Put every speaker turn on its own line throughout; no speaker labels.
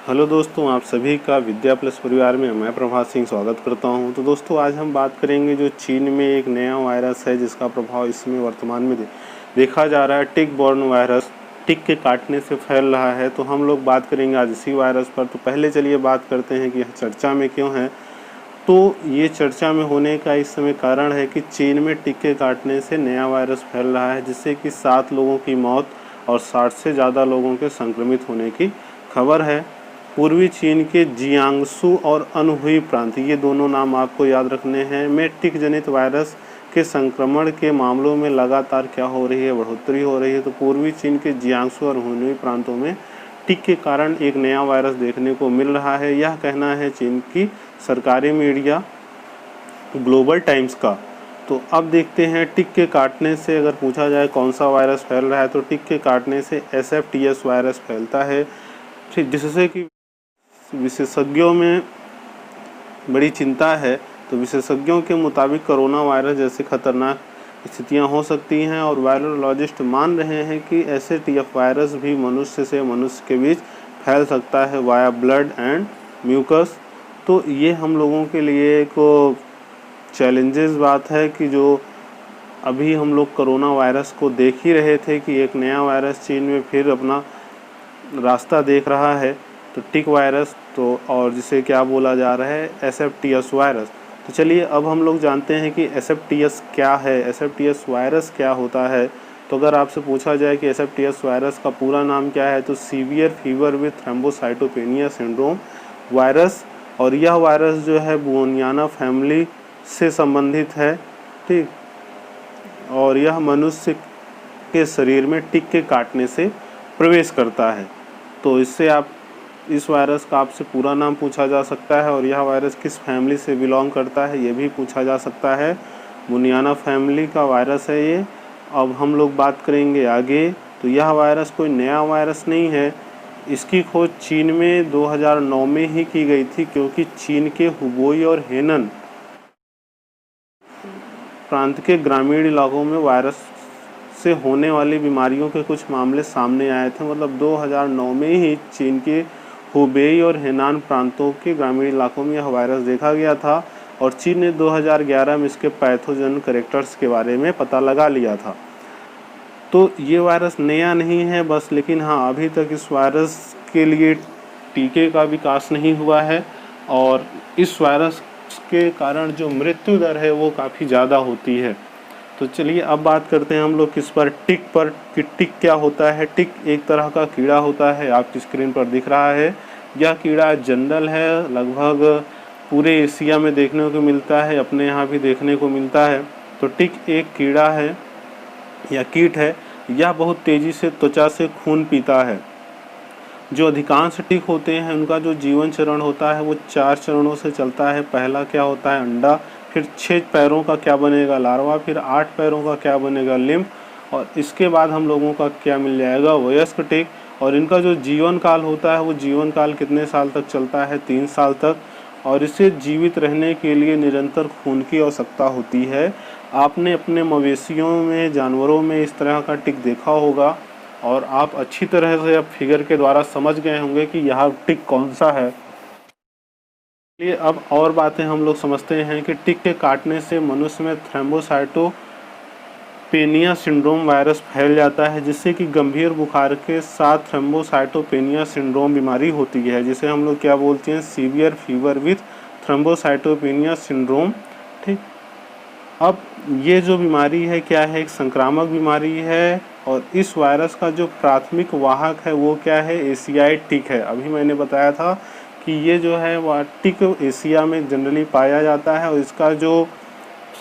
Hello दोस्तों, आप सभी का विद्या प्लस परिवार में मैं प्रभात सिंह स्वागत करता हूं। तो दोस्तों, आज हम बात करेंगे जो चीन में एक नया वायरस है जिसका प्रभाव इसमें वर्तमान में देखा जा रहा है। टिक बॉर्न वायरस टिक के काटने से फैल रहा है। तो हम लोग बात करेंगे आज इसी वायरस पर। तो पहले चलिए बात करते हैं कि यह चर्चा में क्यों है। तो ये चर्चा में होने का इस समय कारण है कि चीन में टिक के काटने से नया वायरस फैल रहा है, जिससे कि 7 लोगों की मौत और 60 से ज़्यादा लोगों के संक्रमित होने की खबर है। पूर्वी चीन के जियांगसू और अनहुई प्रांत, ये दोनों नाम आपको याद रखने हैं, में टिक जनित वायरस के संक्रमण के मामलों में लगातार क्या हो रही है, बढ़ोतरी हो रही है। तो पूर्वी चीन के जियांगसू और अनहुई प्रांतों में टिक के कारण एक नया वायरस देखने को मिल रहा है, यह कहना है चीन की सरकारी मीडिया ग्लोबल टाइम्स का। तो अब देखते हैं टिक के काटने से अगर पूछा जाए कौन सा वायरस फैल रहा है, तो टिक के काटने से SFTS वायरस फैलता है, जिससे कि विशेषज्ञों में बड़ी चिंता है। तो विशेषज्ञों के मुताबिक कोरोना वायरस जैसे खतरनाक स्थितियां हो सकती हैं और वायरोलॉजिस्ट मान रहे हैं कि SFTS वायरस भी मनुष्य से मनुष्य के बीच फैल सकता है वाया ब्लड एंड म्यूकस। तो ये हम लोगों के लिए एक चैलेंजेस बात है कि जो अभी हम लोग कोरोना वायरस को देख ही रहे थे कि एक नया वायरस चीन में फिर अपना रास्ता देख रहा है, तो टिक वायरस, तो और जिसे क्या बोला जा रहा है, SFTS वायरस। तो चलिए अब हम लोग जानते हैं कि SFTS क्या है, SFTS वायरस क्या होता है। तो अगर आपसे पूछा जाए कि SFTS वायरस का पूरा नाम क्या है, तो severe fever with thrombocytopenia syndrome virus, और यह वायरस जो है बुओनियाना फैमिली से संबंधित है, ठीक। और यह मनुष्य के शरीर में टिक के काटने से प्रवेश करता है। तो इससे आप इस वायरस का आपसे पूरा नाम पूछा जा सकता है, और यह वायरस किस फैमिली से बिलोंग करता है ये भी पूछा जा सकता है। बुनियाना फैमिली का वायरस है ये। अब हम लोग बात करेंगे आगे। तो यह वायरस कोई नया वायरस नहीं है, इसकी खोज चीन में 2009 में ही की गई थी, क्योंकि चीन के हुबेई और हेनन प्रांत के ग्रामीण इलाकों में वायरस से होने वाली बीमारियों के कुछ मामले सामने आए थे। मतलब 2009 में ही चीन के हुबेई और हेनान प्रांतों के ग्रामीण इलाकों में यह वायरस देखा गया था, और चीन ने 2011 में इसके पैथोजन कैरेक्टर्स के बारे में पता लगा लिया था। तो ये वायरस नया नहीं है बस, लेकिन हाँ, अभी तक इस वायरस के लिए टीके का विकास नहीं हुआ है, और इस वायरस के कारण जो मृत्यु दर है वो काफ़ी ज़्यादा होती है। तो चलिए अब बात करते हैं हम लोग किस पर कि टिक क्या होता है। टिक एक तरह का कीड़ा होता है, आपकी स्क्रीन पर दिख रहा है। यह कीड़ा जनरल है, लगभग पूरे एशिया में देखने को मिलता है, अपने यहाँ भी देखने को मिलता है। तो टिक एक कीड़ा है या कीट है। यह बहुत तेज़ी से त्वचा से खून पीता है। जो अधिकांश टिक होते हैं उनका जो जीवन चरण होता है वो 4 चरणों से चलता है। पहला क्या होता है, अंडा, फिर 6 पैरों का क्या बनेगा, लार्वा, फिर 8 पैरों का क्या बनेगा, लिम्फ, और इसके बाद हम लोगों का क्या मिल जाएगा, वयस्क टिक। और इनका जो जीवन काल होता है वो जीवन काल कितने साल तक चलता है, 3 साल तक, और इसे जीवित रहने के लिए निरंतर खून की आवश्यकता होती है। आपने अपने मवेशियों में, जानवरों में इस तरह का टिक देखा होगा, और आप अच्छी तरह से अब फिगर के द्वारा समझ गए होंगे कि यह टिक कौन सा है। चलिए अब और बातें हम लोग समझते हैं कि टिक के काटने से मनुष्य में थ्रोम्बोसाइटोपेनिया सिंड्रोम वायरस फैल जाता है, जिससे कि गंभीर बुखार के साथ थ्रोम्बोसाइटोपेनिया सिंड्रोम बीमारी होती है, जिसे हम लोग क्या बोलते हैं, severe fever with thrombocytopenia syndrome, ठीक। अब ये जो बीमारी है क्या है, एक संक्रामक बीमारी है, और इस वायरस का जो प्राथमिक वाहक है वो क्या है, एशियाई टिक है। अभी मैंने बताया था कि ये जो है वह टिक एशिया में जनरली पाया जाता है, और इसका जो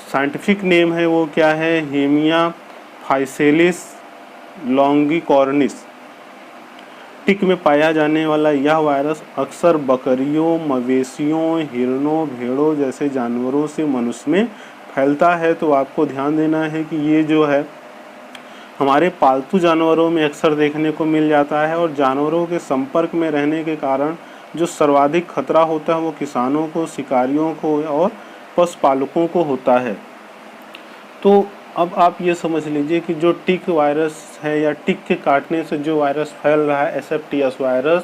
साइंटिफिक नेम है वो क्या है, हेमिया फाइसेलिस लॉन्गिकॉर्निस। टिक में पाया जाने वाला यह वायरस अक्सर बकरियों, मवेशियों, हिरणों, भेड़ों जैसे जानवरों से मनुष्य में फैलता है। तो आपको ध्यान देना है कि ये जो है हमारे पालतू जानवरों में अक्सर देखने को मिल जाता है, और जानवरों के संपर्क में रहने के कारण जो सर्वाधिक खतरा होता है वो किसानों को, शिकारियों को और पशुपालकों को होता है। तो अब आप ये समझ लीजिए कि जो टिक वायरस है या टिक के काटने से जो वायरस फैल रहा है, SFTS वायरस,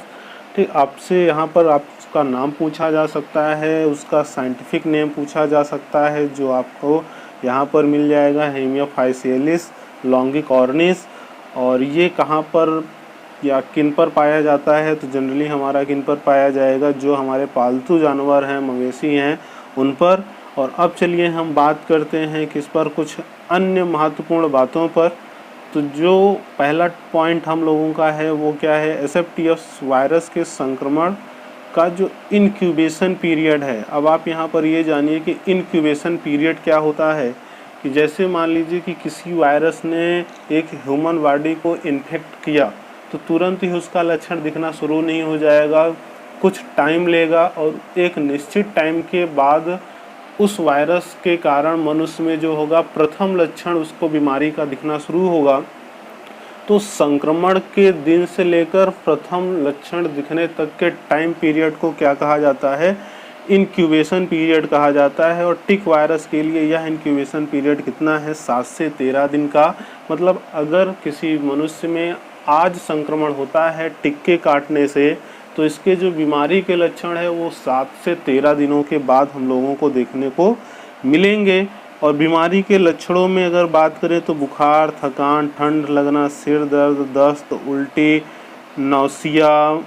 ठीक, आपसे यहाँ पर आपका नाम पूछा जा सकता है, उसका साइंटिफिक नेम पूछा जा सकता है, जो आपको यहाँ पर मिल जाएगा, हेमियोफाइसियलिस लॉन्गिकॉर्निस। और ये कहाँ पर या किन पर पाया जाता है, तो जनरली हमारा किन पर पाया जाएगा, जो हमारे पालतू जानवर हैं, मवेशी हैं, उन पर। और अब चलिए हम बात करते हैं किस पर, कुछ अन्य महत्वपूर्ण बातों पर। तो जो पहला पॉइंट हम लोगों का है वो क्या है, एसेप्टियस वायरस के संक्रमण का जो इनक्यूबेशन पीरियड है। अब आप यहाँ पर ये जानिए कि इनक्यूबेशन पीरियड क्या होता है, कि जैसे मान लीजिए कि किसी वायरस ने एक ह्यूमन बॉडी को इन्फेक्ट किया, तो तुरंत ही उसका लक्षण दिखना शुरू नहीं हो जाएगा, कुछ टाइम लेगा, और एक निश्चित टाइम के बाद उस वायरस के कारण मनुष्य में जो होगा प्रथम लक्षण उसको बीमारी का दिखना शुरू होगा। तो संक्रमण के दिन से लेकर प्रथम लक्षण दिखने तक के टाइम पीरियड को क्या कहा जाता है, इनक्यूबेशन पीरियड कहा जाता है। और टिक वायरस के लिए यह इनक्यूबेशन पीरियड कितना है, 7 से 13 दिन का। मतलब अगर किसी मनुष्य में आज संक्रमण होता है टिक के काटने से, तो इसके जो बीमारी के लक्षण है वो 7 से 13 दिनों के बाद हम लोगों को देखने को मिलेंगे। और बीमारी के लक्षणों में अगर बात करें तो बुखार, थकान, ठंड लगना, सिर दर्द, दस्त, उल्टी, नौसिया,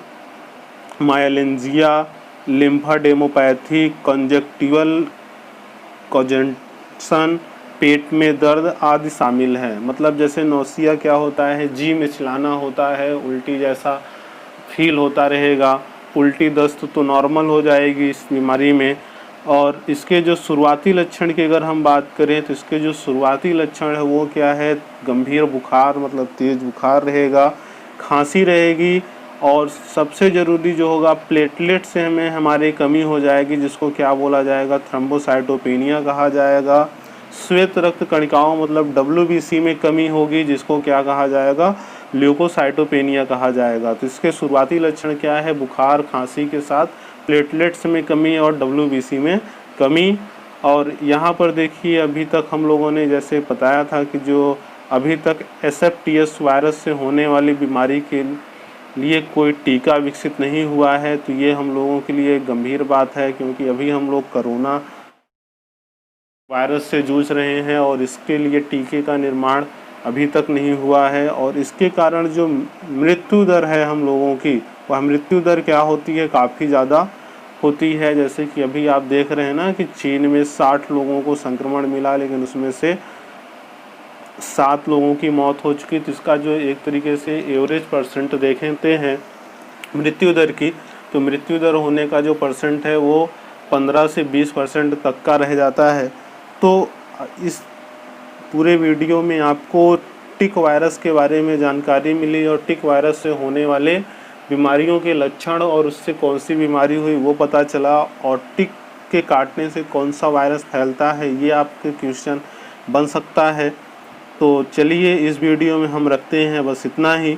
मायलेंजिया, लिम्फाडेमोपैथी, कंजक्टिवल कॉजेंशन, पेट में दर्द आदि शामिल हैं। मतलब जैसे नौसिया क्या होता है, जी मिचलाना होता है, उल्टी जैसा फील होता रहेगा। उल्टी दस्त तो नॉर्मल हो जाएगी इस बीमारी में। और इसके जो शुरुआती लक्षण की अगर हम बात करें तो इसके जो शुरुआती लक्षण है वो क्या है, गंभीर बुखार, मतलब तेज़ बुखार रहेगा, खांसी रहेगी, और सबसे ज़रूरी जो होगा प्लेटलेट से हमें हमारी कमी हो जाएगी, जिसको क्या बोला जाएगा, थ्रोम्बोसाइटोपेनिया कहा जाएगा। श्वेत रक्त कणिकाओं मतलब WBC में कमी होगी, जिसको क्या कहा जाएगा, ल्यूकोसाइटोपेनिया कहा जाएगा। तो इसके शुरुआती लक्षण क्या है, बुखार, खांसी के साथ प्लेटलेट्स में कमी और WBC में कमी। और यहाँ पर देखिए अभी तक हम लोगों ने जैसे बताया था कि जो अभी तक एसेप्टियस वायरस से होने वाली बीमारी के लिए कोई टीका विकसित नहीं हुआ है, तो ये हम लोगों के लिए गंभीर बात है, क्योंकि अभी हम लोग कोरोना वायरस से जूझ रहे हैं और इसके लिए टीके का निर्माण अभी तक नहीं हुआ है। और इसके कारण जो मृत्यु दर है हम लोगों की, वह मृत्यु दर क्या होती है, काफ़ी ज़्यादा होती है। जैसे कि अभी आप देख रहे हैं ना कि चीन में 60 लोगों को संक्रमण मिला, लेकिन उसमें से 7 लोगों की मौत हो चुकी। तो इसका जो एक तरीके से एवरेज परसेंट देखते हैं मृत्यु दर की, तो मृत्यु दर होने का जो परसेंट है वो 15 से 20% तक का रह जाता है। तो इस पूरे वीडियो में आपको टिक वायरस के बारे में जानकारी मिली, और टिक वायरस से होने वाले बीमारियों के लक्षण और उससे कौन सी बीमारी हुई वो पता चला, और टिक के काटने से कौन सा वायरस फैलता है ये आपके क्वेश्चन बन सकता है। तो चलिए इस वीडियो में हम रखते हैं बस इतना ही,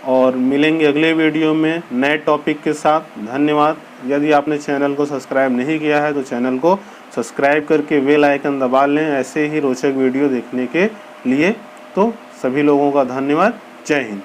और मिलेंगे अगले वीडियो में नए टॉपिक के साथ। धन्यवाद। यदि आपने चैनल को सब्सक्राइब नहीं किया है तो चैनल को सब्सक्राइब करके बेल आइकन दबा लें ऐसे ही रोचक वीडियो देखने के लिए। तो सभी लोगों का धन्यवाद। जय हिंद।